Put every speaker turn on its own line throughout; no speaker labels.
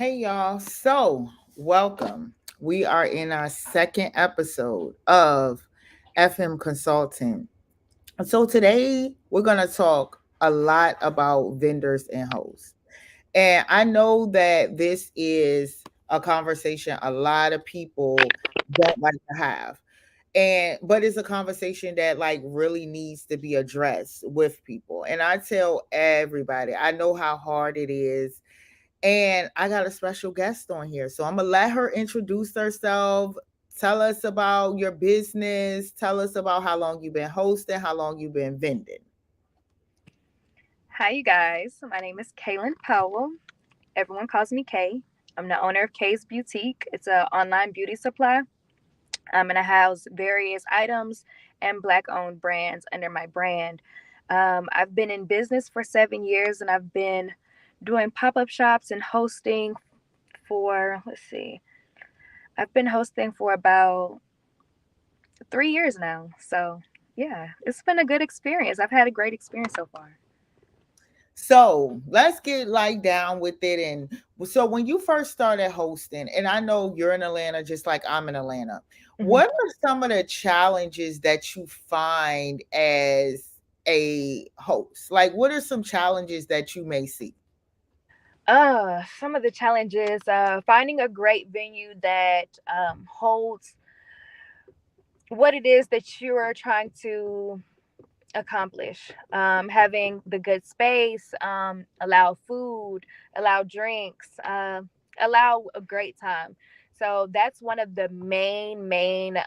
Hey y'all. So, welcome. We are in our second episode of FM Consultant. So, today we're going to talk a lot about vendors and hosts. And I know that this is a conversation a lot of people don't like to have. And but it's a conversation that like really needs to be addressed with people. And I tell everybody, I know how hard it is, and I got a special guest on here. So I'm going to let her introduce herself. Tell us about your business. Tell us about how long you've been hosting, how long you've been vending.
Hi, you guys. My name is Kaylin Powell. Everyone calls me Kay. I'm the owner of Kay's Boutique. It's an online beauty supply. And I house various items and Black owned brands under my brand. I've been in business for 7 years and I've been doing pop up shops and hosting for, I've been hosting for about 3 years now. So, yeah, it's been a good experience. I've had a great experience so far.
So let's get like down with it. And so when you first started hosting, and I know you're in Atlanta just like I'm in Atlanta,
Mhm.
what are some of the challenges that you find as a host? Like, what are some challenges that you may see?
Some of the challenges, finding a great venue that holds what it is that you are trying to accomplish. Having the good space, allow food, allow drinks, allow a great time. So that's one of the main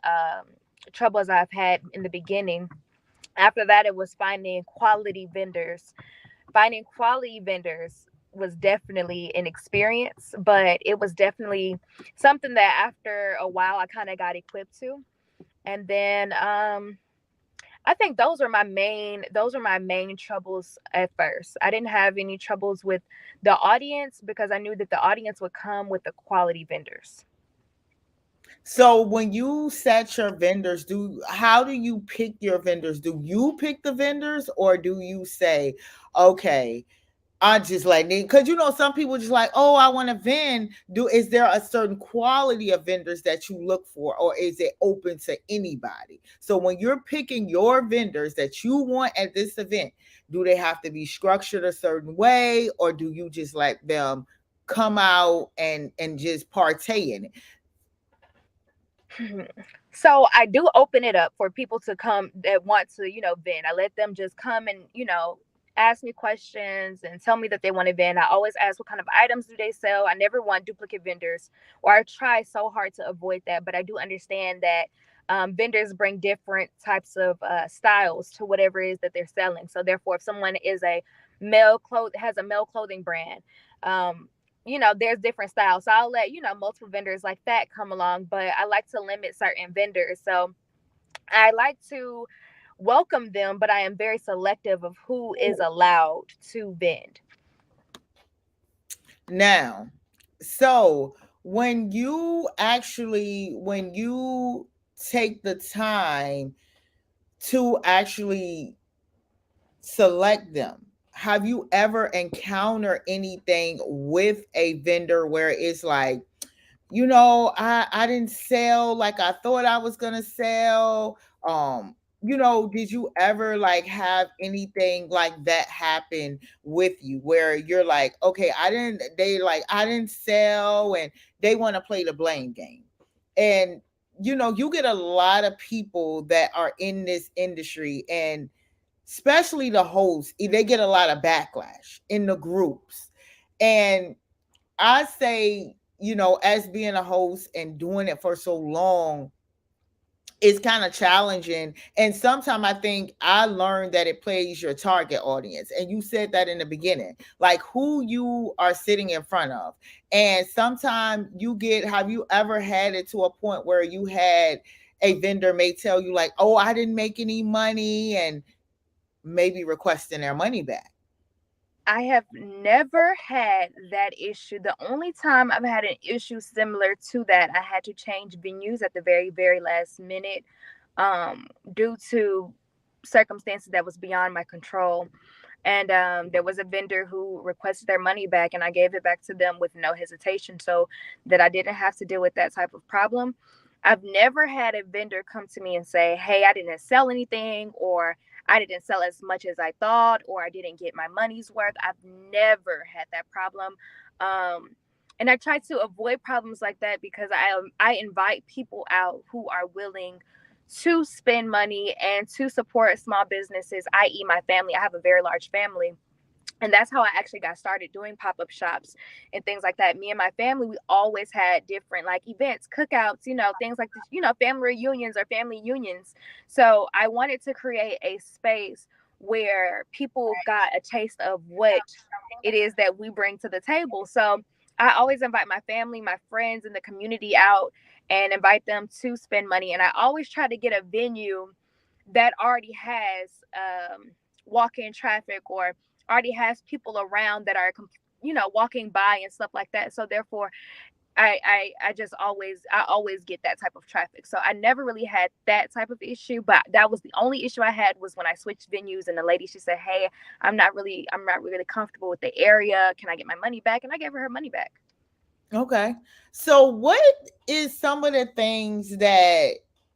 troubles I've had in the beginning. After that, it was finding quality vendors. Finding quality vendors was definitely an experience, but it was definitely something that after a while I kind of got equipped to. And then I think those are my main troubles at first. I didn't have any troubles with the audience because I knew that the audience would come with the quality vendors.
So when you set your vendors, do how do you pick your vendors? Do you pick the vendors or do you say, okay, I just like because some people just like, oh, I want to vend. Is there a certain quality of vendors that you look for, or is it open to anybody? So when you're picking your vendors that you want at this event, do they have to be structured a certain way, or do you just let them come out and just partay in it?
So I do open it up for people to come that want to, vend. I let them just come and, ask me questions and tell me that they want to vend. I always ask what kind of items do they sell. I never want duplicate vendors, or I try so hard to avoid that. But I do understand that vendors bring different types of styles to whatever it is that they're selling. So therefore, if someone is a has a male clothing brand, um, there's different styles. So I'll let, multiple vendors like that come along, but I like to limit certain vendors. So I like to welcome them, but I am very selective of who is allowed to vend.
Now, so when you take the time to actually select them, have you ever encountered anything with a vendor where it's like, I didn't sell like I thought I was gonna sell? Did you ever like have anything like that happen with you where you're like, okay, I didn't sell, and they want to play the blame game. And you get a lot of people that are in this industry, and especially the hosts, they get a lot of backlash in the groups. And I say, as being a host and doing it for so long, it's kind of challenging. And sometimes I think I learned that it plays your target audience. And you said that in the beginning, like who you are sitting in front of. And sometimes have you ever had it to a point where you had a vendor may tell you, like, oh, I didn't make any money, and maybe requesting their money back?
I have never had that issue. The only time I've had an issue similar to that, I had to change venues at the very, very last minute due to circumstances that was beyond my control. And there was a vendor who requested their money back, and I gave it back to them with no hesitation, so that I didn't have to deal with that type of problem. I've never had a vendor come to me and say, "Hey, I didn't sell anything," or "I didn't sell as much as I thought," or "I didn't get my money's worth." I've never had that problem. Um, and I try to avoid problems like that because I invite people out who are willing to spend money and to support small businesses, i.e., my family. I have a very large family. And that's how I actually got started doing pop-up shops and things like that. Me and my family, we always had different like events, cookouts, things like this, family reunions or family unions. So I wanted to create a space where people got a taste of what it is that we bring to the table. So I always invite my family, my friends in the community out and invite them to spend money. And I always try to get a venue that already has walk-in traffic or already has people around that are walking by and stuff like that. So therefore I just always get that type of traffic. So I never really had that type of issue, but that was the only issue I had was when I switched venues and the lady, she said, "Hey, I'm not really comfortable with the area. Can I get my money back?" And I gave her money back.
Okay. So what is some of the things that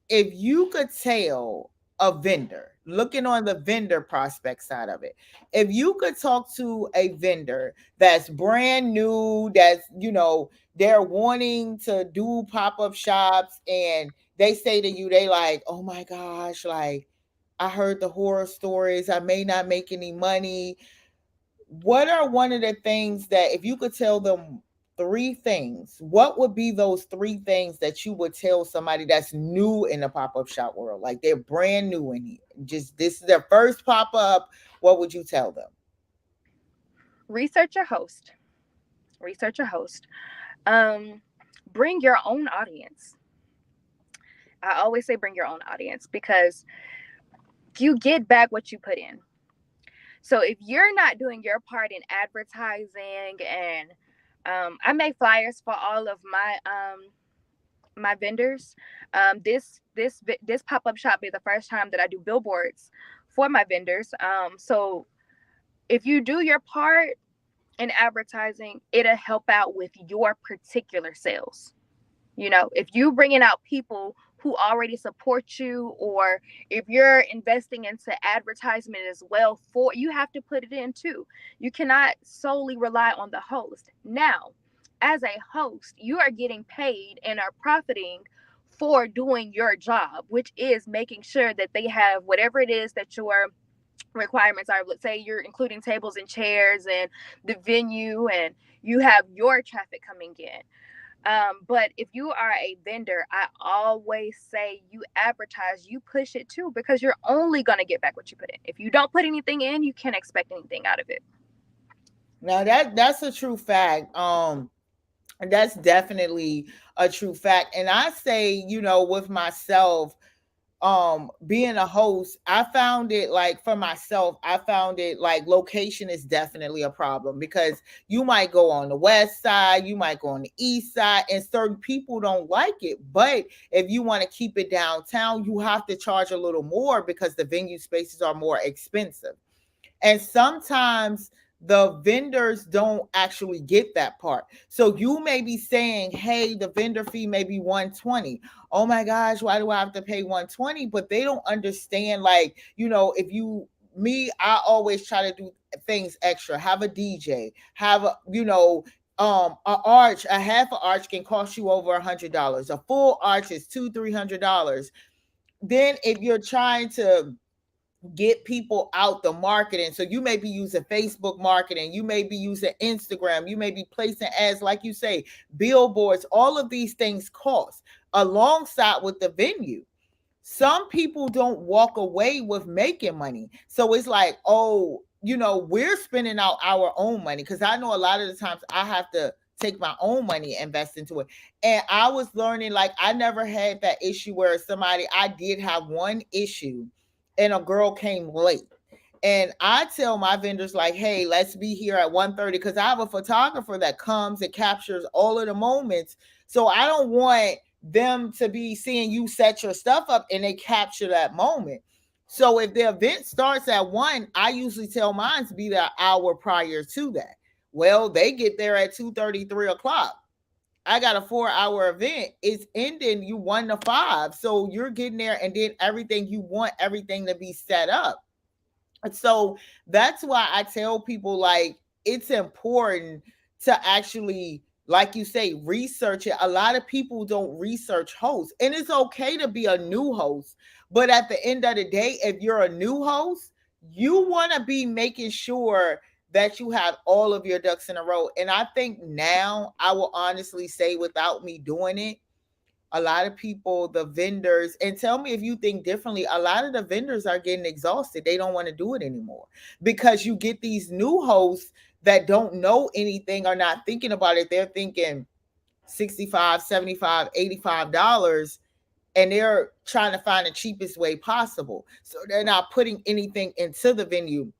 if you could tell a vendor, looking on the vendor prospect side of it, if you could talk to a vendor that's brand new, that's, they're wanting to do pop-up shops and they say to you, they like, "Oh my gosh, like I heard the horror stories. I may not make any money." What are one of the things that if you could tell them three things, what would be those three things that you would tell somebody that's new in the pop-up shop world? Like they're brand new in here. Just this is their first pop-up. What would you tell them?
Research your host. Research your host. Um, bring your own audience. I always say bring your own audience because you get back what you put in. So if you're not doing your part in advertising and I make flyers for all of my vendors. This pop up shop is the first time that I do billboards for my vendors. So if you do your part in advertising, it'll help out with your particular sales. If you bringing out people who already support you, or if you're investing into advertisement as well, for you have to put it in too. You cannot solely rely on the host. Now, as a host, you are getting paid and are profiting for doing your job, which is making sure that they have whatever it is that your requirements are. Let's say you're including tables and chairs and the venue, and you have your traffic coming in. But if you are a vendor, I always say you advertise, you push it too, because you're only going to get back what you put in. If you don't put anything in, you can't expect anything out of it.
Now that's a true fact. That's definitely a true fact. And I say, with myself, being a host, I found it like for myself, I found it like location is definitely a problem because you might go on the west side, you might go on the east side, and certain people don't like it. But if you want to keep it downtown, you have to charge a little more because the venue spaces are more expensive. And sometimes the vendors don't actually get that part. So you may be saying, "Hey, the vendor fee may be 120. Oh my gosh, why do I have to pay 120?" But they don't understand, like, if you me, I always try to do things extra. Have a DJ, have a arch, a half an arch can cost you over $100. A full arch is $200-$300. Then if you're trying to get people out the marketing. So you may be using Facebook marketing, you may be using Instagram, you may be placing ads, like you say, billboards. All of these things cost alongside with the venue. Some people don't walk away with making money. So it's like, oh, we're spending out our own money. Because I know a lot of the times I have to take my own money and invest into it. And I was learning, like, I never had that issue where I did have one issue and a girl came late. And I tell my vendors, like, "Hey, let's be here at 1:30 because I have a photographer that comes and captures all of the moments. So I don't want them to be seeing you set your stuff up and they capture that moment." So if the event starts at 1, I usually tell mine to be there an hour prior to that. Well, they get there at 2:30, 3 o'clock. I got a 4 hour event. It's ending you 1 to 5. So you're getting there and then everything you want everything to be set up. And so that's why I tell people like it's important to actually, like you say, research it. A lot of people don't research hosts, and it's okay to be a new host. But at the end of the day, if you're a new host, you want to be making sure that you have all of your ducks in a row. And I think now I will honestly say, without me doing it, a lot of people, the vendors, and tell me if you think differently, a lot of the vendors are getting exhausted. They don't want to do it anymore because you get these new hosts that don't know anything, are not thinking about it. They're thinking 65, 75, $85, and they're trying to find the cheapest way possible. So they're not putting anything into the venue.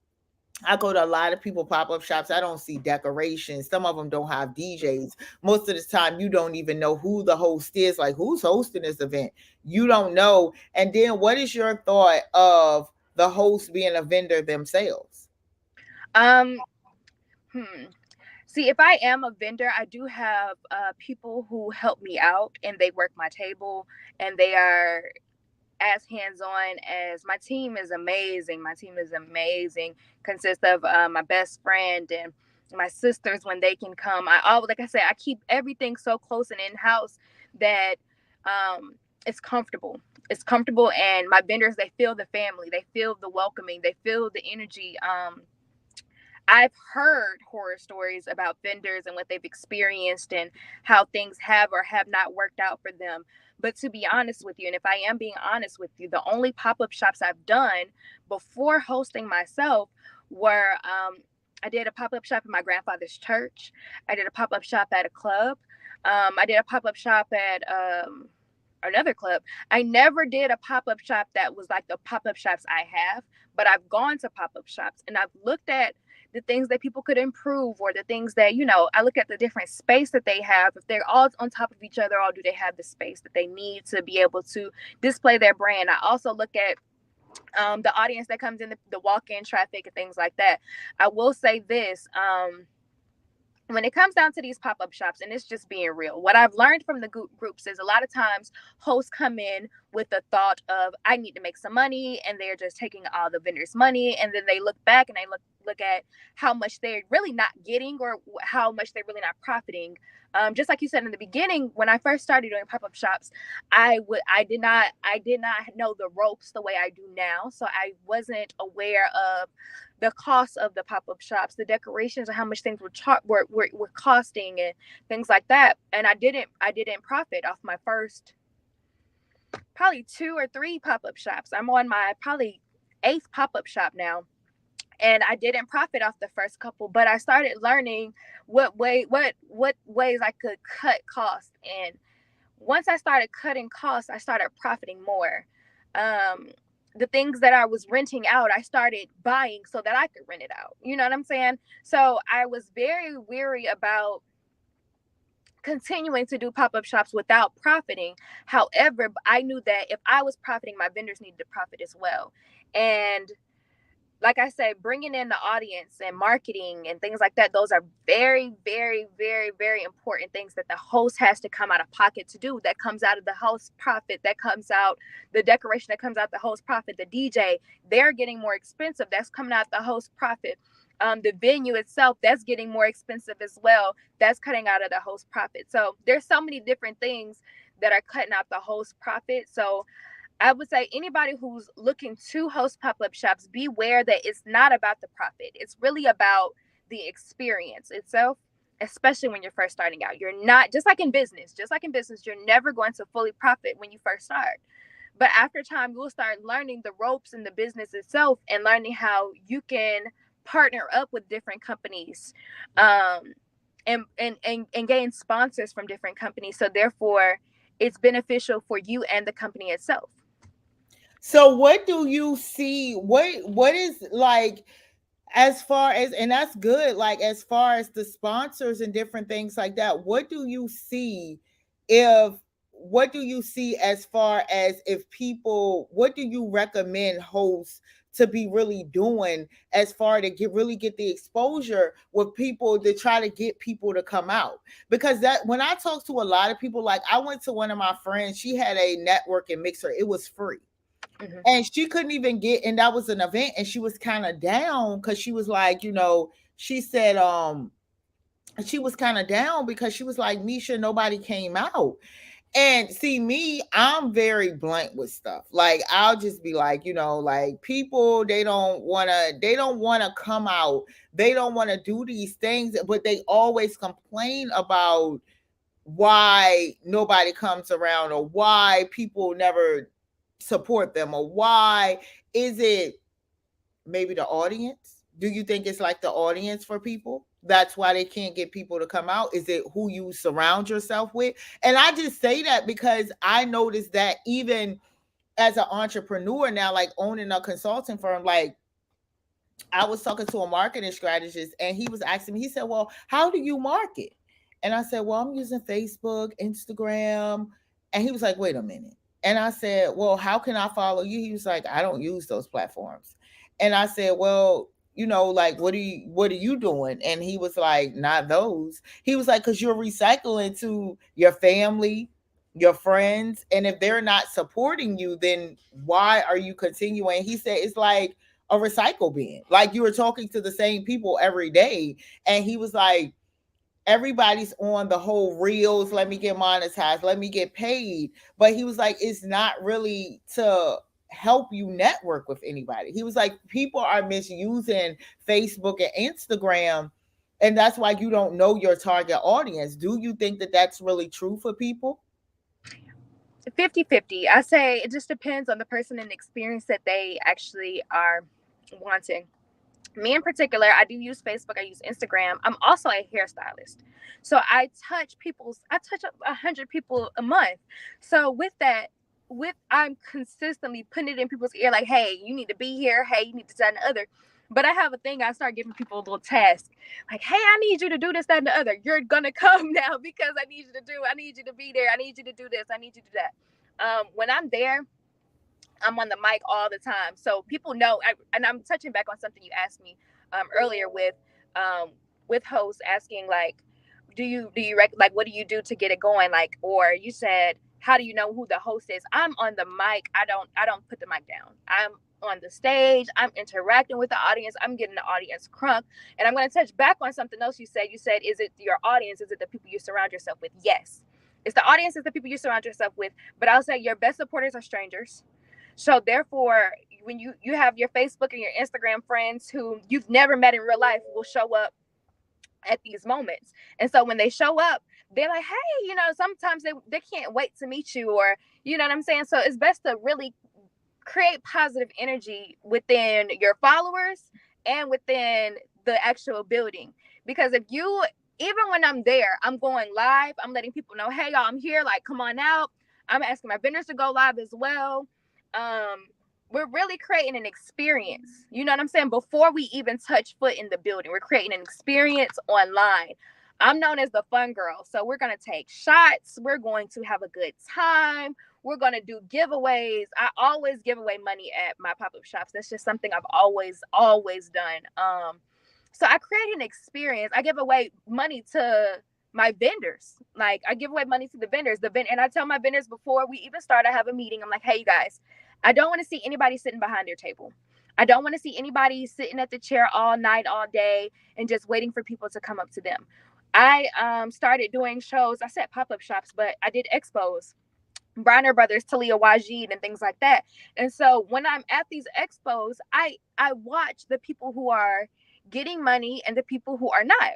I go to a lot of people pop-up shops. I don't see decorations. Some of them don't have DJs. Most of the time, you don't even know who the host is. Like, who's hosting this event? You don't know. And then, what is your thought of the host being a vendor themselves?
Um, See, if I am a vendor, I do have people who help me out and they work my table and they are as hands on as my team is amazing. My team is amazing. Consists of my best friend and my sisters when they can come. I always, like I said, I keep everything so close and in house that it's comfortable. It's comfortable, and my vendors, they feel the family, they feel the welcoming, they feel the energy. I've heard horror stories about vendors and what they've experienced and how things have or have not worked out for them. But to be honest with you, and if I am being honest with you, the only pop up shops I've done before hosting myself were I did a pop up shop in my grandfather's church, I did a pop up shop at a club, I did a pop up shop at another club. I never did a pop up shop that was like the pop up shops I have, but I've gone to pop up shops and I've looked at the things that people could improve or the things that, I look at the different space that they have. If they're all on top of each other, or do they have the space that they need to be able to display their brand? I also look at the audience that comes in, the walk-in traffic and things like that. I will say this. When it comes down to these pop-up shops, and it's just being real, what I've learned from the groups is a lot of times hosts come in with the thought of, I need to make some money, and they're just taking all the vendors' money, and then they look back and they look at how much they're really not getting or how much they're really not profiting. Just like you said in the beginning, when I first started doing pop-up shops, I did not know the ropes the way I do now, so I wasn't aware of the cost of the pop-up shops, the decorations, and how much things were costing and things like that. And I didn't profit off my first probably 2 or 3 pop-up shops. I'm on my probably 8th pop-up shop now. And I didn't profit off the first couple, but I started learning what ways I could cut costs. And once I started cutting costs, I started profiting more. The things that I was renting out, I started buying so that I could rent it out. You know what I'm saying? So I was very weary about continuing to do pop-up shops without profiting. However, I knew that if I was profiting, my vendors needed to profit as well. And like I said, bringing in the audience and marketing and things like that, those are very, very, very, very important things that the host has to come out of pocket to do. That comes out of the host profit, that comes out the decoration, that comes out the host profit, the DJ, they're getting more expensive. That's coming out the host profit. The venue itself, that's getting more expensive as well. That's cutting out of the host profit. So there's so many different things that are cutting out the host profit. So I would say anybody who's looking to host pop-up shops, beware that it's not about the profit. It's really about the experience itself, especially when you're first starting out. You're not, just like in business, you're never going to fully profit when you first start. But after time, you'll start learning the ropes in the business itself and learning how you can partner up with different companies and gain sponsors from different companies. So therefore, it's beneficial for you and the company itself.
So what do you see? What is like as far as, and that's good, like as far as the sponsors and different things like that, what do you see if what do you see as far as if people, what do you recommend hosts to be really doing as far to get the exposure with people to try to get people to come out? Because that, when I talk to a lot of people, like I went to one of my friends, she had a networking mixer, it was free,
Mm-hmm.
and she couldn't even get, and that was an event, and she was kind of down because she was like, she said she was kind of down because she was like, Misha, nobody came out. And see, me, I'm very blunt with stuff. Like I'll just be like, like people, they don't want to come out. They don't want to do these things, but they always complain about why nobody comes around, or why people never support them, or why is it maybe the audience? Do you think it's like the audience for people? That's why they can't get people to come out. Is it who you surround yourself with? And I just say that because I noticed that even as an entrepreneur now, like owning a consulting firm, like I was talking to a marketing strategist and he was asking me, he said, well, how do you market? And I said, well, I'm using Facebook, Instagram. And he was like, wait a minute. And I said, well, how can I follow you? He was like, I don't use those platforms. And I said, well, like what are you doing? And he was like, not those. He was like, because you're recycling to your family, your friends. And if they're not supporting you, then why are you continuing? He said, it's like a recycle bin. Like you were talking to the same people every day. And he was like, everybody's on the whole reels, let me get monetized, let me get paid. But he was like, it's not really to help you network with anybody. He was like, people are misusing Facebook and Instagram. And that's why you don't know your target audience. Do you think that that's really true for people?
50-50. I say it just depends on the person and the experience that they actually are wanting. Me in particular, I do use Facebook, I use Instagram. I'm also a hairstylist. So I touch 100 people a month. So with that, I'm consistently putting it in people's ear, like, hey, you need to be here, hey, you need to that and the other. But I have a thing, I start giving people a little task. Like, hey, I need you to do this, that, and the other. You're gonna come now because I need you to be there, I need you to do this, I need you to do that. When I'm there, I'm on the mic all the time, so people know. And I'm touching back on something you asked me earlier um, with hosts asking, like, like, what do you do to get it going? Like, or you said, how do you know who the host is? I'm on the mic. I don't put the mic down. I'm on the stage. I'm interacting with the audience. I'm getting the audience crunk. And I'm going to touch back on something else you said. You said, is it your audience? Is it the people you surround yourself with? Yes. It's the audience, it's the people you surround yourself with. But I'll say your best supporters are strangers. So therefore, when you have your Facebook and your Instagram friends who you've never met in real life will show up at these moments. And so when they show up, they're like, hey, sometimes they can't wait to meet you, or you know what I'm saying? So it's best to really create positive energy within your followers and within the actual building. Because if you, even when I'm there, I'm going live, I'm letting people know, hey, y'all, I'm here, like, come on out. I'm asking my vendors to go live as well. um we're really creating an experience, you know what I'm saying, before we even touch foot in the building. We're creating an experience online. I'm known as the fun girl, so we're going to take shots, we're going to have a good time, we're going to do giveaways. I always give away money at my pop-up shops. That's just something I've always done. So I create an experience. I give away money to my vendors. Like, I give away money to the vendors. And I tell my vendors before we even start, I have a meeting. I'm like, hey, you guys, I don't want to see anybody sitting behind their table. I don't want to see anybody sitting at the chair all night, all day, and just waiting for people to come up to them. I started doing shows. I set pop-up shops, but I did expos. Bronner Brothers, Talia Wajid, and things like that. And so when I'm at these expos, I watch the people who are getting money and the people who are not.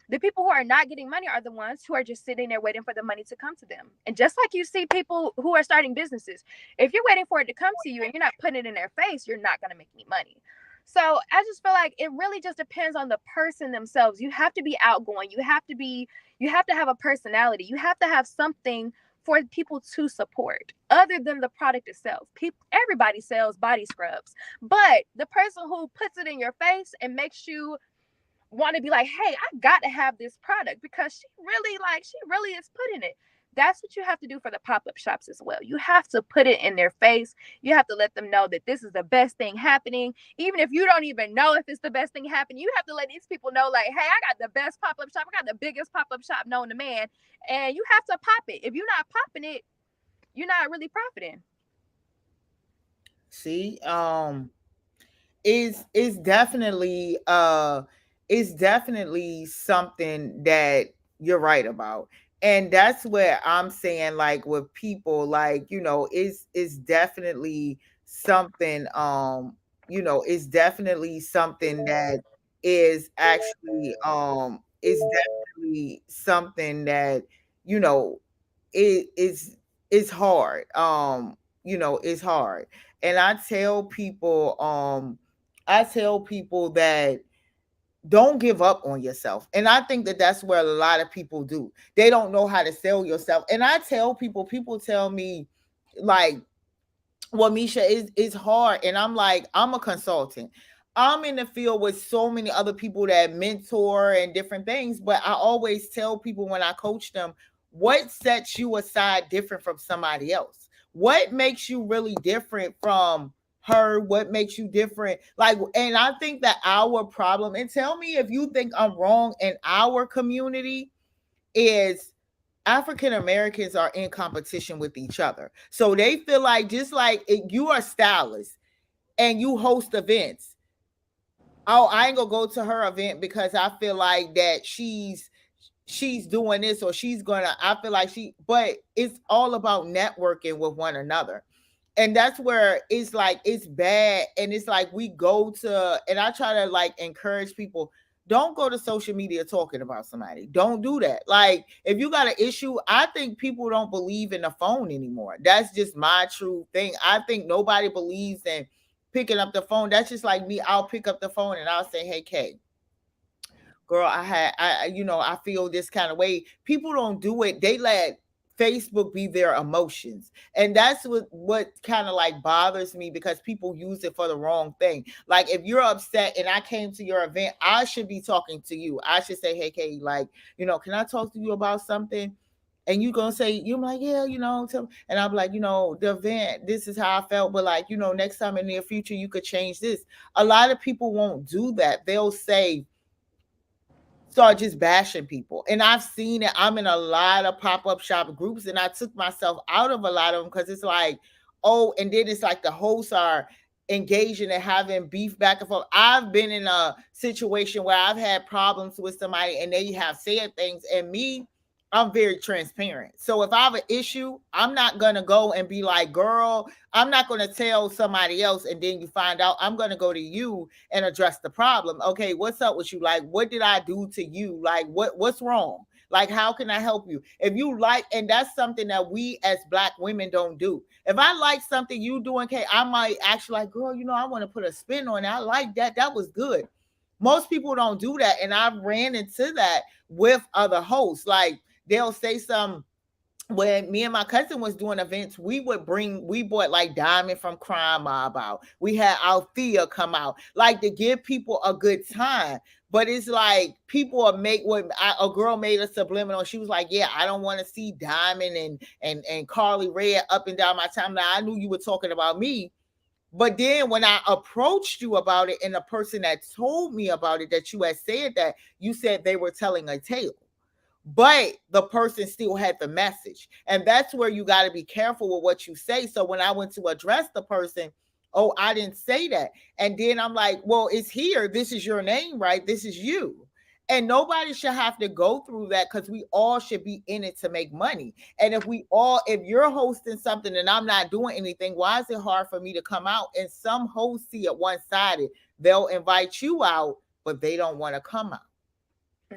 The people who are not getting money are the ones who are just sitting there waiting for the money to come to them. And just like you see people who are starting businesses, if you're waiting for it to come to you and you're not putting it in their face, you're not going to make any money. So I just feel like it really just depends on the person themselves. You have to be outgoing. You have to have a personality. You have to have something for people to support other than the product itself. Everybody sells body scrubs, but the person who puts it in your face and makes you want to be like, hey, I got to have this product because she really is putting it. That's what you have to do for the pop-up shops as well. You have to put it in their face. You have to let them know that this is the best thing happening. Even if you don't even know if it's the best thing happening, you have to let these people know, like, hey, I got the best pop-up shop. I got the biggest pop-up shop known to man. And you have to pop it. If you're not popping it, you're not really profiting.
See, is definitely it's definitely something that you're right about. And that's where I'm saying, like, with people, like, is definitely something, is definitely something that is actually, is definitely something that, you know it is hard. It's hard. And I tell people that don't give up on yourself. And I think that that's where a lot of people do. They don't know how to sell yourself. And I tell people tell me, like, well, Misha, is hard. And I'm like, I'm a consultant. I'm in the field with so many other people that mentor and different things. But I always tell people when I coach them, what sets you aside different from somebody else? What makes you really different from her? What makes you different? Like, and I think that our problem, and tell me if you think I'm wrong, in our community is African Americans are in competition with each other. So they feel like, just like you are stylist and you host events. Oh, I ain't gonna go to her event because I feel like that she's doing this, or I feel like but it's all about networking with one another. And that's where it's like, it's bad. And it's like, and I try to, like, encourage people, don't go to social media talking about somebody. Don't do that. Like, if you got an issue, I think people don't believe in the phone anymore. That's just my true thing. I think nobody believes in picking up the phone. That's just like me. I'll pick up the phone and I'll say, hey, Kay, girl, I feel this kind of way. People don't do it. They let Facebook be their emotions. And that's what kind of like bothers me, because people use it for the wrong thing. Like, if you're upset and I came to your event, I should be talking to you. I should say, hey, Kay, like, can I talk to you about something? And you gonna say, you're like, yeah, and I'm like, the event, this is how I felt, but, like, next time in the near future, you could change this. A lot of people won't do that. They'll say, start just bashing people. And I've seen it. I'm in a lot of pop-up shop groups, and I took myself out of a lot of them, because it's like, oh, and then it's like the hosts are engaging and having beef back and forth. I've been in a situation where I've had problems with somebody and they have said things, and me, I'm very transparent. So if I have an issue, I'm not going to go and be like, girl, I'm not going to tell somebody else and then you find out. I'm going to go to you and address the problem. Okay, what's up with you? Like, what did I do to you? Like, what's wrong? Like, how can I help you? If you like, and that's something that we as Black women don't do. If I like something you doing, okay, I might actually, like, girl, I want to put a spin on it. I like that. That was good. Most people don't do that. And I've ran into that with other hosts. Like, they'll say something. When me and my cousin was doing events, we bought like Diamond from Crime Mob out. We had Althea come out, like, to give people a good time. But it's like, people are a girl made a subliminal. She was like, yeah, I don't want to see Diamond and Carly Red up and down my timeline. I knew you were talking about me. But then when I approached you about it, and the person that told me about it, that you had said that, you said they were telling a tale, but the person still had the message. And that's where you got to be careful with what you say. So when I went to address the person, oh, I didn't say that. And then I'm like, well, it's here. This is your name, right? This is you. And nobody should have to go through that, because we all should be in it to make money. And if you're hosting something and I'm not doing anything, why is it hard for me to come out? And some hosts see it one-sided. They'll invite you out, but they don't want to come out.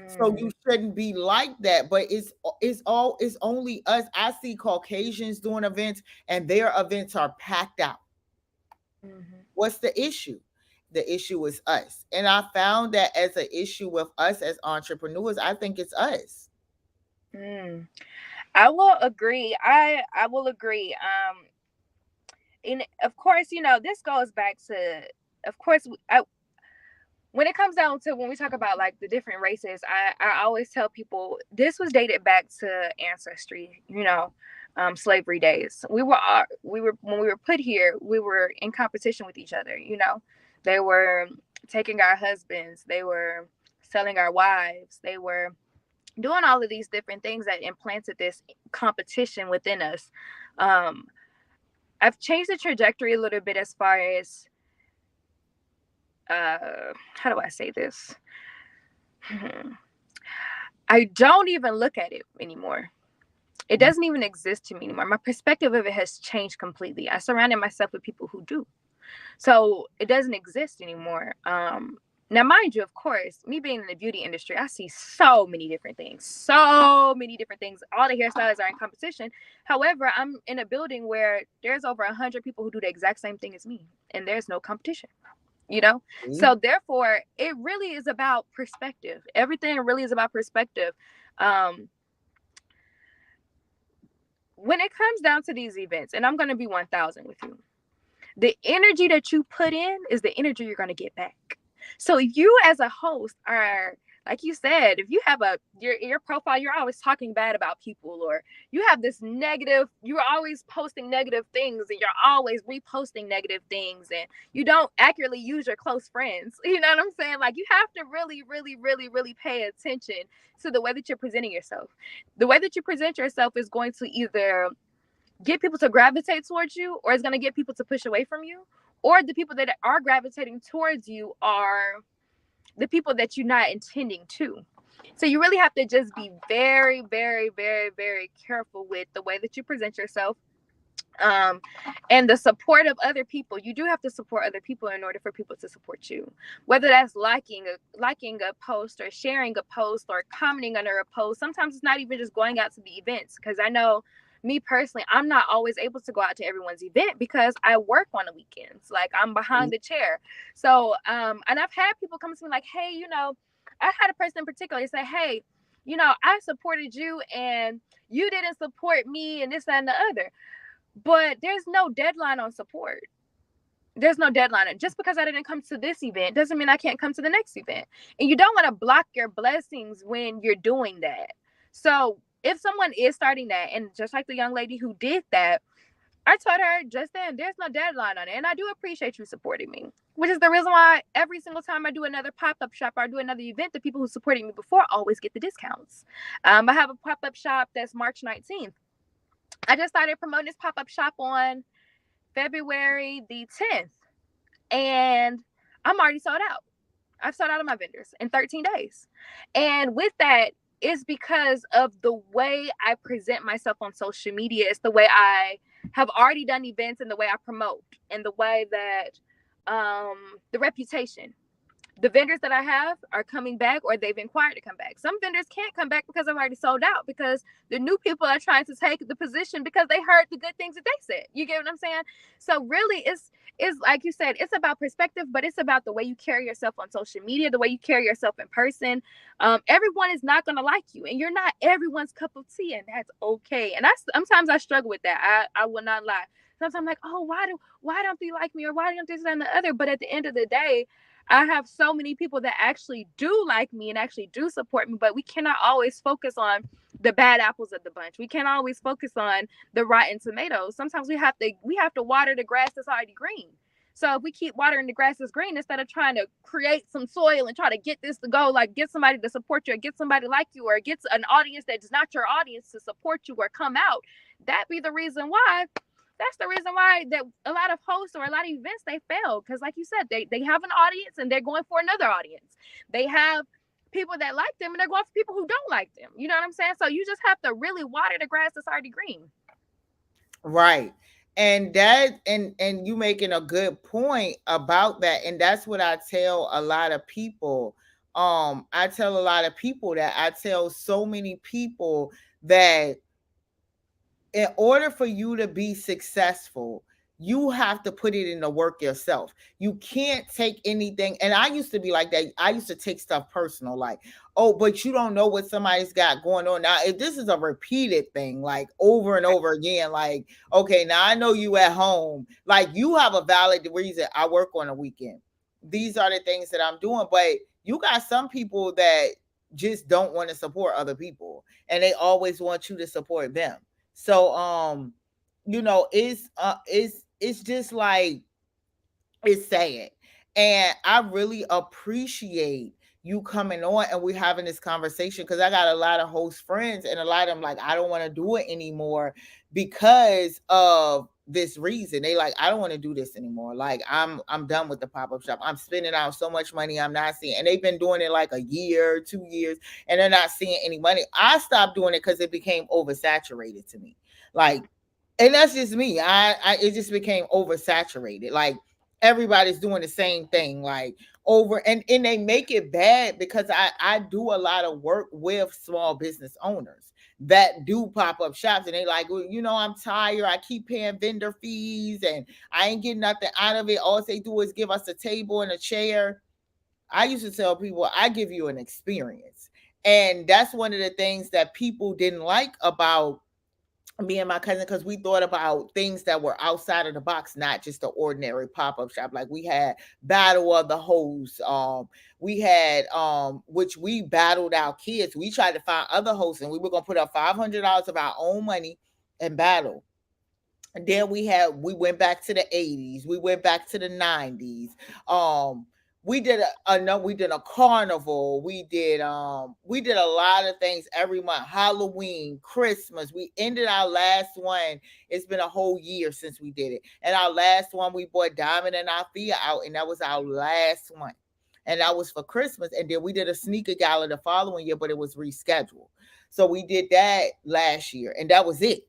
So you shouldn't be like that. But it's only us. I see Caucasians doing events and their events are packed out. What's the issue? The issue is us. And I found that as an issue with us as entrepreneurs, I think it's us.
I will agree. I will agree. And of course, this goes back to, of course, when it comes down to when we talk about like the different races, I always tell people this was dated back to ancestry, slavery days. We were when we were put here, we were in competition with each other. They were taking our husbands, they were selling our wives, they were doing all of these different things that implanted this competition within us. Um, I've changed the trajectory a little bit as far as how do I say this? I don't even look at it anymore. It doesn't even exist to me anymore. My perspective of it has changed completely. I surrounded myself with people who do. So it doesn't exist anymore. Now, mind you, of course, me being in the beauty industry, I see so many different things. All the hairstylists are in competition. However, I'm in a building where there's over 100 people who do the exact same thing as me, and there's no competition. So therefore it really is about perspective. Everything really is about perspective. When it comes down to these events, and I'm going to be 1000 with you, the energy that you put in is the energy you're going to get back. So if you as a host are, like you said, if you have your profile, you're always talking bad about people, or you have this negative, you're always posting negative things, and you're always reposting negative things, and you don't accurately use your close friends. You know what I'm saying? Like, you have to really, really, really, really pay attention to the way that you're presenting yourself. The way that you present yourself is going to either get people to gravitate towards you, or it's going to get people to push away from you, or the people that are gravitating towards you are the people that you're not intending to. So you really have to just be very, very, very, very careful with the way that you present yourself, and the support of other people. You do have to support other people in order for people to support you, whether that's liking a post, or sharing a post, or commenting under a post. Sometimes it's not even just going out to the events, because I know me personally, I'm not always able to go out to everyone's event because I work on the weekends. Like, I'm behind the chair. So, and I've had people come to me like, hey, I had a person in particular say, hey, I supported you and you didn't support me, and this, that, and the other. But there's no deadline on support. There's no deadline. And just because I didn't come to this event doesn't mean I can't come to the next event. And you don't want to block your blessings when you're doing that. So if someone is starting that, and just like the young lady who did that, I told her just then, there's no deadline on it. And I do appreciate you supporting me, which is the reason why every single time I do another pop-up shop or I do another event, the people who supported me before always get the discounts. I have a pop-up shop that's March 19th. I just started promoting this pop-up shop on February the 10th, and I'm already sold out. I've sold out of my vendors in 13 days. And with that, it's because of the way I present myself on social media. It's the way I have already done events, and the way I promote, and the way that the reputation. The vendors that I have are coming back, or they've inquired to come back. Some vendors can't come back because I've already sold out, because the new people are trying to take the position because they heard the good things that they said. You get what I'm saying? So really, it's like you said, it's about perspective, but it's about the way you carry yourself on social media, the way you carry yourself in person. Everyone is not going to like you, and you're not everyone's cup of tea, and that's okay. And sometimes I struggle with that. I will not lie. Sometimes I'm like, oh, why don't they like me, or why don't this and the other? But at the end of the day, I have so many people that actually do like me and actually do support me, but we cannot always focus on the bad apples of the bunch. We can't always focus on the rotten tomatoes. Sometimes we have to water the grass that's already green. So if we keep watering the grass that's green, instead of trying to create some soil and try to get this to go, like get somebody to support you, or get somebody like you, or get an audience that is not your audience to support you or come out, that be the reason why. That's the reason why that a lot of hosts or a lot of events, they fail. Because like you said, they have an audience and they're going for another audience. They have people that like them and they're going for people who don't like them. You know what I'm saying? So you just have to really water the grass that's already green.
Right. And that and you making a good point about that. And that's what I tell a lot of people. I tell a lot of people that I tell so many people that in order for you to be successful, you have to put it in the work yourself. You can't take anything. And I used to be like that. I used to take stuff personal, like, oh, but you don't know what somebody's got going on. Now, if this is a repeated thing, like over and over again, like, okay, now I know you at home, like you have a valid reason. I work on a weekend. these are the things that I'm doing. But you got some people that just don't want to support other people, and they always want you to support them. So it's just like, it's sad. And I really appreciate you coming on and we having this conversation, because I got a lot of host friends and a lot of them like, I don't want to do it anymore because of this reason. They like, I don't want to do this anymore. Like, I'm done with the pop-up shop. I'm spending out so much money. I'm not seeing, and they've been doing it like a year, 2 years, and they're not seeing any money. I stopped doing it because it became oversaturated to me. Like, and that's just me. I it just became oversaturated. Like, everybody's doing the same thing, like over, and they make it bad because I do a lot of work with small business owners that do pop-up shops, and they like, well, I'm tired. I keep paying vendor fees and I ain't getting nothing out of it. All they do is give us a table and a chair. I used to tell people, I give you an experience. And that's one of the things that people didn't like about me and my cousin, because we thought about things that were outside of the box, not just the ordinary pop-up shop. Like, we had battle of the hosts, we had which we battled our kids. We tried to find other hosts, and we were gonna put up $500 of our own money and battle. And then we went back to the 80s, we went back to the 90s. We did we did a carnival, we did a lot of things every month. Halloween, Christmas. We ended our last one, it's been a whole year since we did it, and our last one we bought Diamond and Althea out, and that was our last one, and that was for Christmas. And then we did a sneaker gala the following year, but it was rescheduled. So we did that last year, and that was it.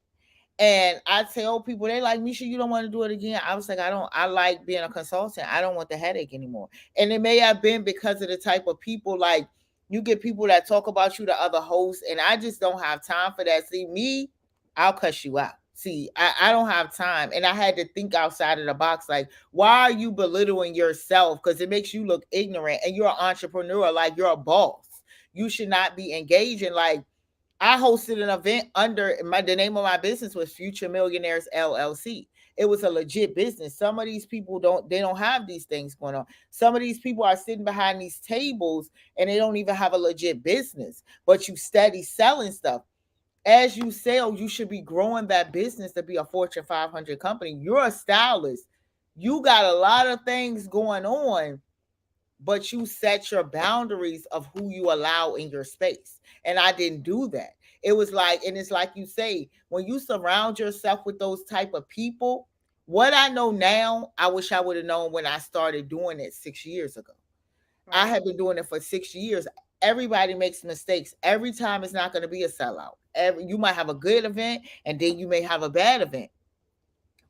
And I tell people, they like, Misha, you don't want to do it again. I was like, I like being a consultant. I don't want the headache anymore. And it may have been because of the type of people, like, you get people that talk about you to other hosts, and I just don't have time for that. See, me, I'll cuss you out. See, I don't have time. And I had to think outside of the box. Like, why are you belittling yourself? Because it makes you look ignorant, and you're an entrepreneur, like, you're a boss. You should not be engaging. Like, I hosted an event under the name of my business was Future Millionaires LLC. It was a legit business. Some of these people don't have these things going on. Some of these people are sitting behind these tables and they don't even have a legit business, but you steady selling stuff. As you sell, you should be growing that business to be a Fortune 500 company. You're a stylist. You got a lot of things going on, but you set your boundaries of who you allow in your space. And I didn't do that. It was like, and it's like you say, when you surround yourself with those type of people, what I know now, I wish I would have known when I started doing it 6 years ago. Right. I have been doing it for 6 years. Everybody makes mistakes. Every time it's not going to be a sellout. You might have a good event and then you may have a bad event.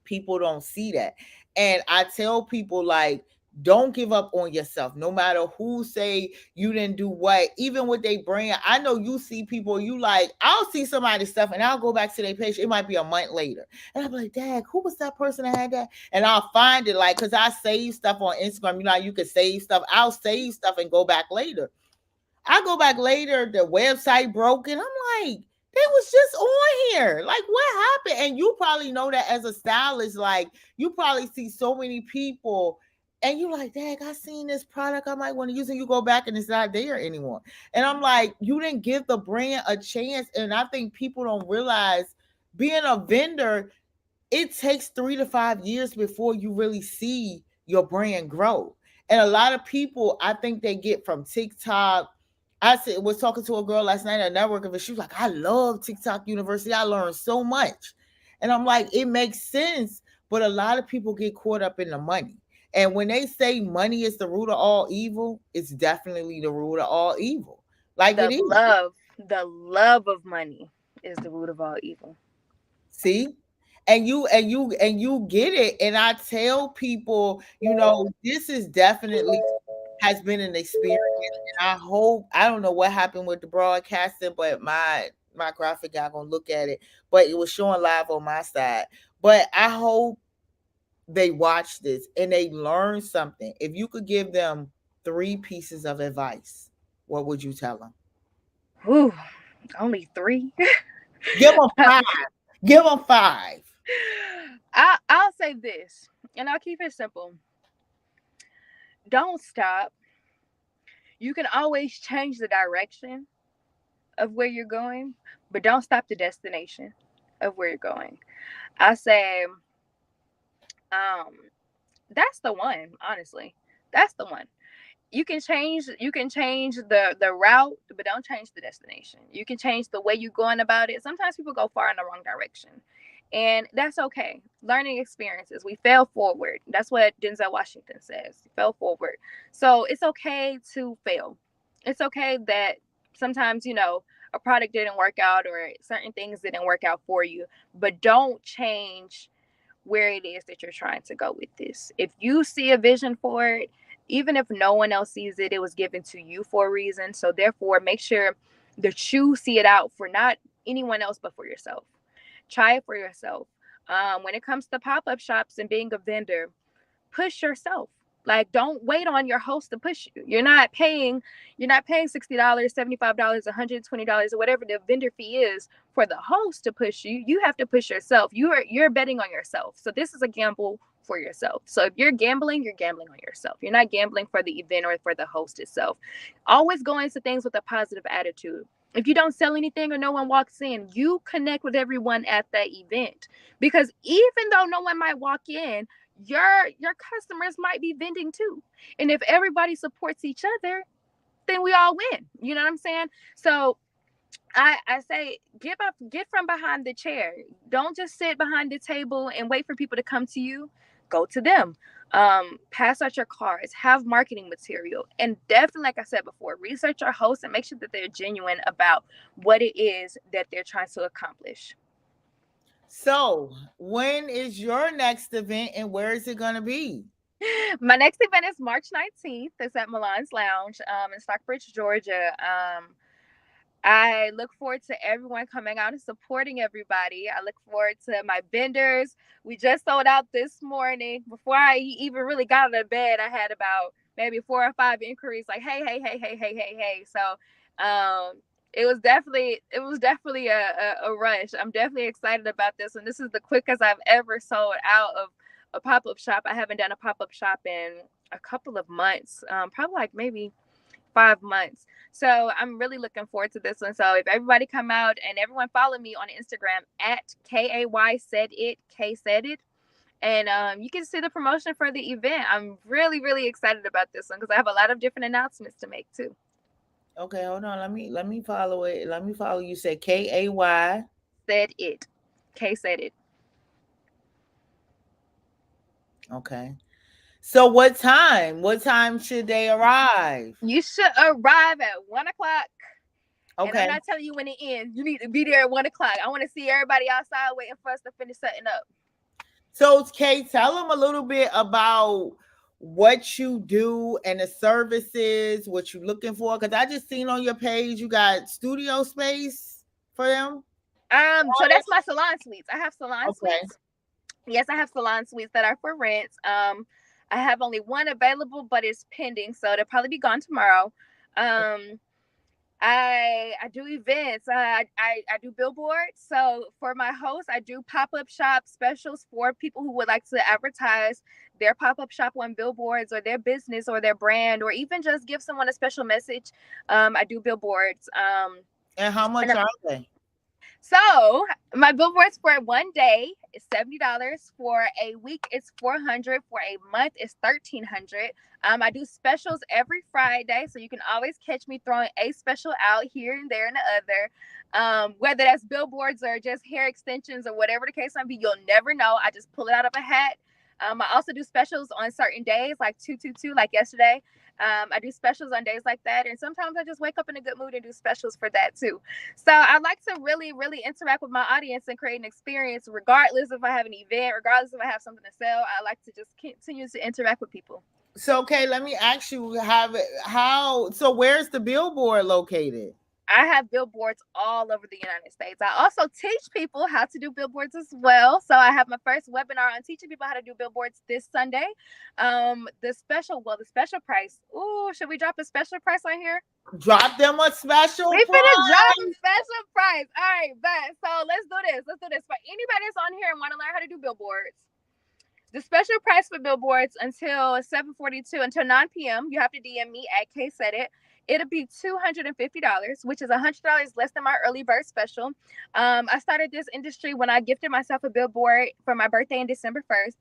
People don't see that. And I tell people, like, don't give up on yourself, no matter who say you didn't do what. Even with they brand, I know you see people, you like, I'll see somebody's stuff and I'll go back to their page. It might be a month later. And I'm like, Dad, who was that person that had that? And I'll find it, like, because I save stuff on Instagram. You know, you can save stuff. I'll save stuff and go back later. I go back later, the website broken. I'm like, they was just on here. Like, what happened? And you probably know that as a stylist, like, you probably see so many people and you're like, Dang, I seen this product I might want to use, and you go back and it's not there anymore. And I'm like, you didn't give the brand a chance. And I think people don't realize, being a vendor, it takes 3 to 5 years before you really see your brand grow. And a lot of people, I think they get from TikTok. I was talking to a girl last night at a network event. She was like, I love TikTok University. I learned so much. And I'm like, it makes sense. But a lot of people get caught up in the money. And when they say money is the root of all evil, it's definitely the root of all evil. Like,
the love of money is the root of all evil.
See? And you get it. And I tell people, this is definitely has been an experience. And I hope, I don't know what happened with the broadcasting, but my graphic guy gonna look at it. But it was showing live on my side. But I hope they watch this and they learn something. If you could give them 3 pieces of advice, what would you tell them?
Ooh, only 3?
Give them 5. Give them 5.
I'll say this, and I'll keep it simple. don't stop. You can always change the direction of where you're going, but don't stop the destination of where you're going. I say, um, that's the one, honestly. That's the one. You can change the route, but don't change the destination. You can change the way you're going about it. Sometimes people go far in the wrong direction, and that's okay. Learning experiences, we fail forward. That's what Denzel Washington says, fail forward. So it's okay to fail. It's okay that sometimes, a product didn't work out or certain things didn't work out for you, but don't change where it is that you're trying to go with this. If you see a vision for it, even if no one else sees it, it was given to you for a reason. So therefore, make sure that you see it out for not anyone else but for yourself. Try it for yourself. When it comes to pop-up shops and being a vendor, push yourself. Like, don't wait on your host to push you. You're not paying $60, $75, $120, or whatever the vendor fee is for the host to push you. You have to push yourself. You're betting on yourself. So this is a gamble for yourself. So if you're gambling on yourself. You're not gambling for the event or for the host itself. Always go into things with a positive attitude. If you don't sell anything or no one walks in, you connect with everyone at that event. Because even though no one might walk in, your customers might be vending too. And if everybody supports each other, then we all win. You know what I'm saying? So I say get from behind the chair. Don't just sit behind the table and wait for people to come to you. Go to them. Pass out your cards, have marketing material, and definitely, like I said before, research your hosts and make sure that they're genuine about what it is that they're trying to accomplish.
So, when is your next event and where is it going to be?
My next event is March 19th. It's at Milan's Lounge in Stockbridge, Georgia. I look forward to everyone coming out and supporting everybody. I look forward to my vendors. We just sold out this morning. Before I even really got out of bed, I had about maybe 4 or 5 inquiries like, hey, hey, hey, hey, hey, hey, hey. So it was definitely a rush. I'm definitely excited about this. And this is the quickest I've ever sold out of a pop-up shop. I haven't done a pop-up shop in a couple of months, probably like maybe 5 months. So I'm really looking forward to this one. So if everybody come out and everyone follow me on Instagram at KAY said it, K said it. And you can see the promotion for the event. I'm really, really excited about this one because I have a lot of different announcements to make too.
Okay, hold on. Let me follow it. Let me follow. You said KAY.
Said it. K said it.
Okay. So what time? What time should they arrive?
You should arrive at 1 o'clock. And I'm
Okay.
not telling you when it ends. You need to be there at 1 o'clock. I want to see everybody outside waiting for us to finish setting up.
So Kay, tell them a little bit about what you do and the services, what you're looking for. Because I just seen on your page you got studio space for them.
So that's my salon suites. I have salon
Okay.
suites. Yes, I have salon suites that are for rent. I have only one available, but it's pending, so they'll probably be gone tomorrow. Um, I do events. I do billboards. So for my host, I do pop up shop specials for people who would like to advertise their pop up shop on billboards or their business or their brand, or even just give someone a special message. I do billboards.
And how much
And
are they?
so my billboards for one day is $70. For a week, it's $400. For a month, it's $1,300. I do specials every Friday, so you can always catch me throwing a special out here and there and the other. Whether that's billboards or just hair extensions or whatever the case might be, you'll never know. I just pull it out of a hat. I also do specials on certain days, like 222, like yesterday. I do specials on days like that, and sometimes I just wake up in a good mood and do specials for that too. So I like to really, really interact with my audience and create an experience, regardless if I have an event, regardless if I have something to sell. I like to just continue to interact with people.
So okay, let me ask you how so where's the billboard located?
I have billboards all over the United States. I also teach people how to do billboards as well. So I have my first webinar on teaching people how to do billboards this Sunday. The special price. Ooh, should we drop a special price on here?
Drop them a special
We finna drop a
price.
special price. All right, but so let's do this. Let's do this. For anybody that's on here and want to learn how to do billboards, The special price for billboards until 7:42 until 9 p.m. You have to DM me at K Said It. It'll be $250, which is $100 less than my early bird special. I started this industry when I gifted myself a billboard for my birthday in December 1st.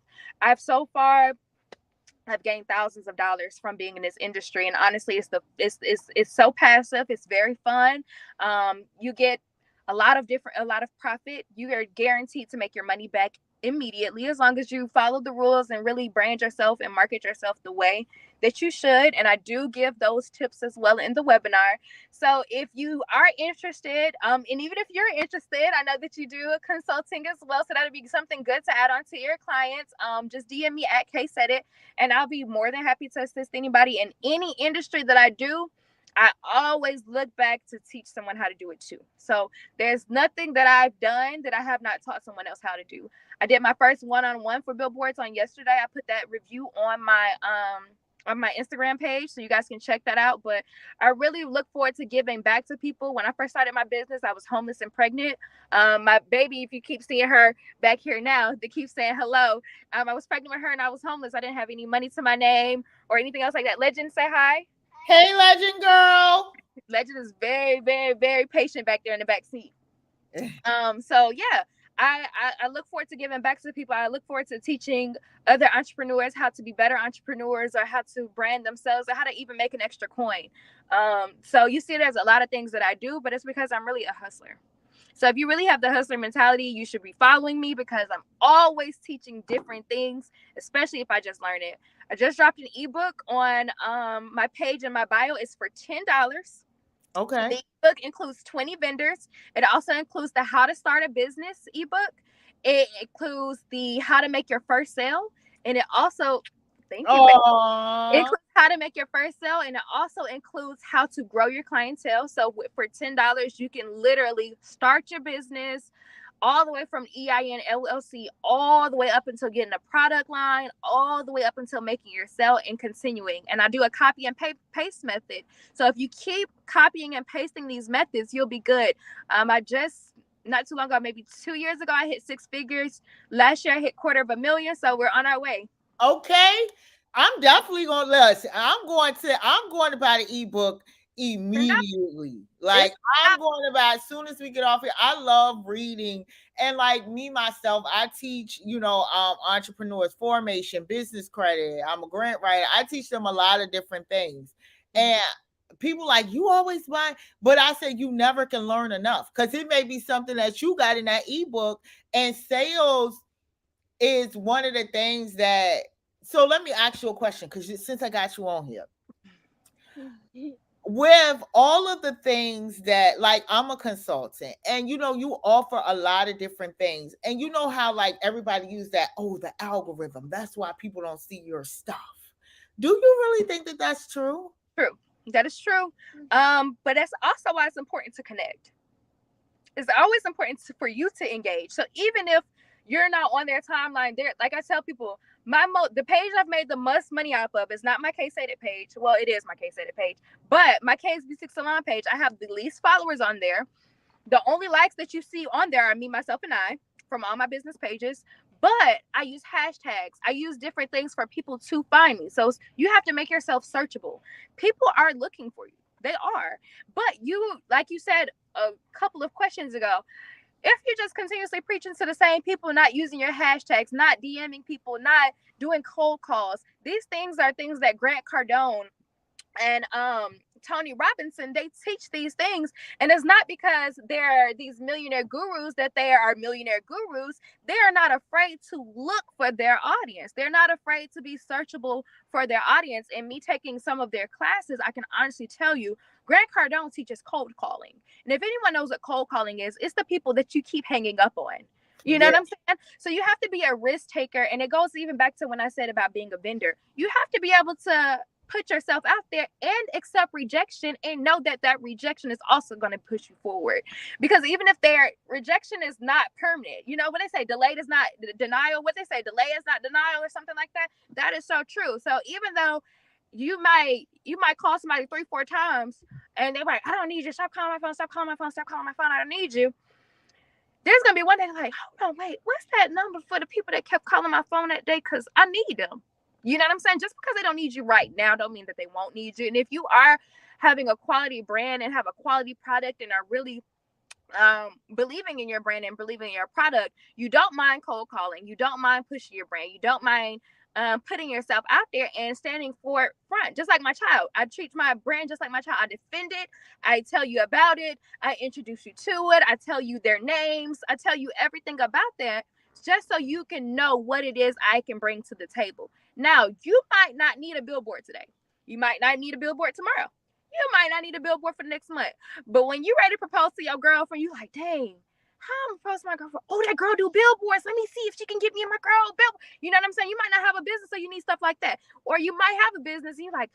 I've gained thousands of dollars from being in this industry, and honestly, it's so passive. It's very fun. You get a lot of profit. You are guaranteed to make your money back immediately as long as you follow the rules and really brand yourself and market yourself the way that you should. And I do give those tips as well in the webinar. So if you are interested, and even if you're interested, I know that you do consulting as well, so that'll be something good to add on to your clients. Just DM me at K Said It, and I'll be more than happy to assist anybody in any industry that I do. I always look back to teach someone how to do it too. So there's nothing that I've done that I have not taught someone else how to do. I did my first one-on-one for billboards on yesterday. I put that review on my Instagram page, so you guys can check that out. But I really look forward to giving back to people. When I first started my business, I was homeless and pregnant. My baby, if you keep seeing her back here now, they keep saying hello. I was pregnant with her and I was homeless. I didn't have any money to my name or anything else like that. Legend, say hi.
Hey, Legend girl.
Legend is very, very, very patient back there in the back seat. So yeah, I look forward to giving back to people. I look forward to teaching other entrepreneurs how to be better entrepreneurs, or how to brand themselves, or how to even make an extra coin. So you see, there's a lot of things that I do, but it's because I'm really a hustler. So if you really have the hustler mentality, you should be following me, because I'm always teaching different things, especially if I just learn it. I just dropped an ebook on my page in my bio. It's for $10.
Okay.
The ebook includes 20 vendors. It also includes the How to Start a Business ebook. It includes the How to Make Your First Sale. And it also, thank you, it includes how to make your first sale, and it also includes how to grow your clientele. So for $10, you can literally start your business all the way from EIN, LLC, all the way up until getting a product line, all the way up until making your sale and continuing. And I do a copy and paste method. So if you keep copying and pasting these methods, you'll be good. I just, not too long ago, maybe 2 years ago, I hit 6 figures. Last year I hit $250,000. So we're on our way.
Okay. I'm definitely gonna listen. I'm going to buy the ebook immediately. Like, I'm going to buy as soon as we get off here. I love reading, and like me myself, I teach, entrepreneurs formation, business credit. I'm a grant writer. I teach them a lot of different things, and people like, you always buy, but I said you never can learn enough, because it may be something that you got in that ebook, and sales is one of the things that. So let me ask you a question, because since I got you on here, with all of the things that, like, I'm a consultant, and you offer a lot of different things, and you know how, like, everybody use that, the algorithm, that's why people don't see your stuff. Do you really think that that's true?
True. That is true. But that's also why it's important to connect. It's always important for you to engage. So even if you're not on their timeline, there, like I tell people, the page I've made the most money off of is not my K Said It page. Well, it is my K Said It page, but my KSB6 Salon page, I have the least followers on there. The only likes that you see on there are me, myself, and I from all my business pages. But I use hashtags. I use different things for people to find me. So you have to make yourself searchable. People are looking for you. They are. But you, like you said a couple of questions ago, if you're just continuously preaching to the same people, not using your hashtags, not DMing people, not doing cold calls, these things are things that Grant Cardone and Tony Robinson, they teach these things. And it's not because they're these millionaire gurus that they are millionaire gurus. They are not afraid to look for their audience. They're not afraid to be searchable for their audience. And me taking some of their classes, I can honestly tell you, Grant Cardone teaches cold calling. And if anyone knows what cold calling is, it's the people that you keep hanging up on. You know what I'm saying? So you have to be a risk taker. And it goes even back to when I said about being a vendor. You have to be able to put yourself out there and accept rejection, and know that that rejection is also going to push you forward. Because even if their rejection is not permanent, when they say delayed is not denial, what they say, delay is not denial, or something like that, that is so true. So even though you might call somebody 3-4 times and they're like, I don't need you, stop calling my phone, I don't need you. there's gonna be one day like, hold on, wait, what's that number for the people that kept calling my phone that day? Because I need them. You know what I'm saying? Just because they don't need you right now don't mean that they won't need you. And if you are having a quality brand and have a quality product and are really believing in your brand and believing in your product, you don't mind cold calling, you don't mind pushing your brand, you don't mind putting yourself out there and standing for front, just like my child. I treat my brand just like my child. I defend it, I tell you about it, I introduce you to it, I tell you their names, I tell you everything about that, just so you can know what it is I can bring to the table. Now, you might not need a billboard today, you might not need a billboard tomorrow, you might not need a billboard for the next month. But when you ready to propose to your girlfriend, you like, dang, how I'm propose to my girlfriend? Oh, that girl do billboards. Let me see if she can get me and my girl billboard. You know what I'm saying? You might not have a business, so you need stuff like that. Or you might have a business and you're like,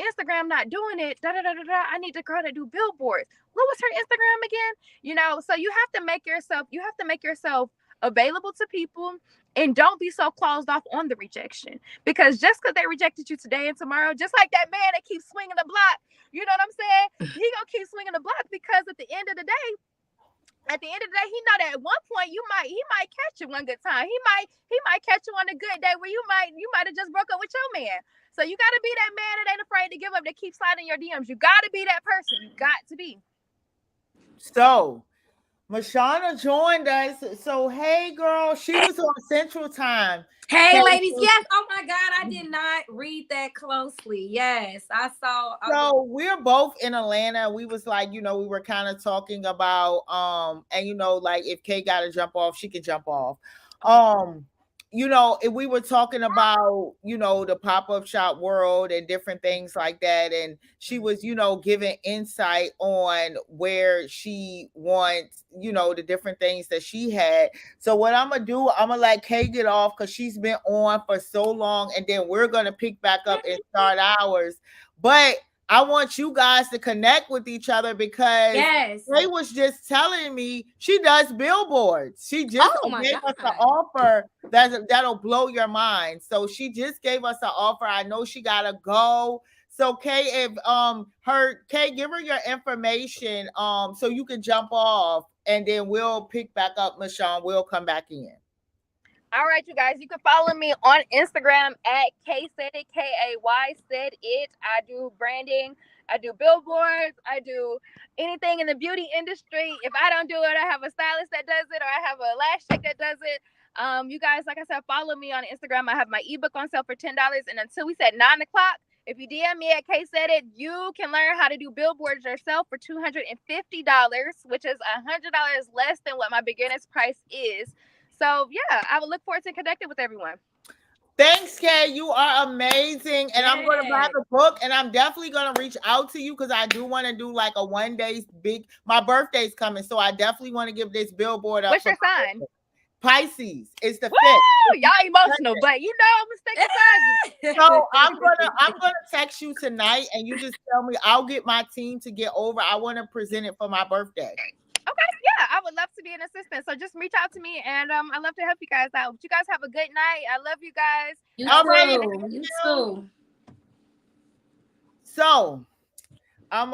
Instagram not doing it. Da da da da da. I need the girl that do billboards. What was her Instagram again? You know, so you have to make yourself available to people, and don't be so closed off on the rejection, because just because they rejected you today and tomorrow, just like that man that keeps swinging the block, you know what I'm saying, he gonna keep swinging the block, because at the end of the day, he know that at one point he might catch you one good time, he might catch you on a good day where you might have just broke up with your man. So you got to be that man that ain't afraid to give up, that keeps sliding your DMs. You got to be that person. You got to be.
So Mashana joined us. So, hey, girl, she was on Central Time.
Hey, ladies. Yes. Oh, my God. I did not read that closely. Yes. I saw.
So, we're both in Atlanta. We was like, you know, we were kind of talking about, and, you know, like if Kay got to jump off, she can jump off. You know, if we were talking about, you know, the pop-up shop world and different things like that. And she was, you know, giving insight on where she wants, you know, the different things that she had. So what I'm going to do, I'm going to let Kay get off because she's been on for so long. And then we're going to pick back up and start ours. But I want you guys to connect with each other, because Kay was just telling me she does billboards. She just gave us an offer that'll blow your mind. So she just gave us an offer. I know she gotta go. So Kay, if Kay, give her your information so you can jump off, and then we'll pick back up Michonne. We'll come back in.
All right, you guys, you can follow me on Instagram at Kay Said It, Kay Said It. I do branding, I do billboards, I do anything in the beauty industry. If I don't do it, I have a stylist that does it, or I have a lash tech that does it. You guys, like I said, follow me on Instagram. I have my ebook on sale for $10. And until we said 9 o'clock, if you DM me at Kay Said It, you can learn how to do billboards yourself for $250, which is $100 less than what my beginner's price is. So, yeah, I will look forward to connecting with everyone.
Thanks, Kay. You are amazing. And I'm going to buy the book, and I'm definitely going to reach out to you, because I do want to do like a one day my birthday's coming. So I definitely want to give this billboard up.
What's your sign?
Pisces. It's the 5th.
Y'all emotional, but you know I'm mistaken.
So I'm gonna text you tonight, and you just tell me. I'll get my team to get over. I want to present it for my birthday.
Okay, yeah, I would love to be an assistant. So just reach out to me, and I love to help you guys out. You guys have a good night. I love you guys.
You too.
So I'm